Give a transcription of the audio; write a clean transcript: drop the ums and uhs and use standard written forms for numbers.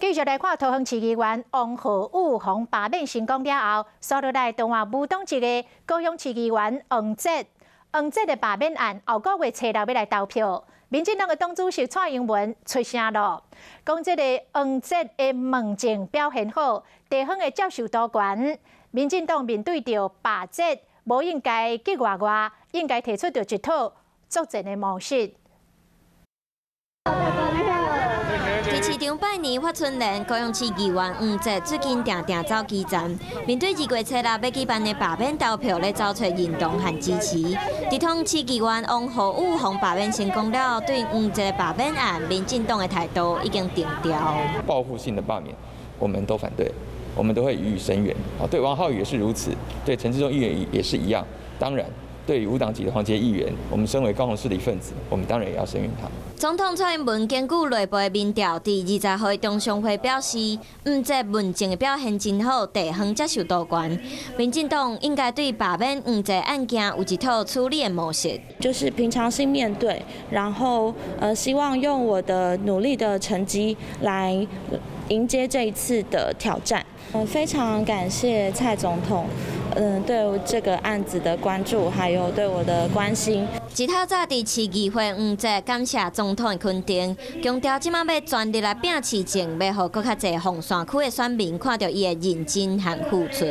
继续来看桃园市议员王浩宇从罢免成功了后，所落来动画舞动一个高雄市议员王哲。王哲的罢免案后个月初6要来投票，民进党的党主席蔡英文出声了，讲这个王哲的问政表现好，地方的接受度高。民进党面对着罢哲，无应该激外，应该提出着一套作战的模式。 伫市场拜年发春联，高雄市议员王哲最近定走基站，面对2月初6要举办的罢免投票，咧找出认同和支持。伫通市议员王浩宇从罢免成功了，对王哲的罢免案，民进党的态度已经定调。报复性的罢免，我们都反对，我们都会予以声援。对王浩宇也是如此，对陈志忠议员也是一样。当然。 对于无党籍的黄捷议员，我们身为高雄市的一份子，我们当然也要声援他。总统蔡英文根据内部的民调，伫20号中常会表示，王哲问政的表现真好，地方接受度高。民进党应该对罢免王哲案件有一套处理的模式，就是平常心面对，然后希望用我的努力的成绩来迎接这一次的挑战。非常感谢蔡总统。 对这个案子的关注，还有对我的关心。一透早伫市议会，王哲感谢总统的肯定，强调即马要全力来拼市政，要互更较侪红线区的选民看到伊的认真和付出。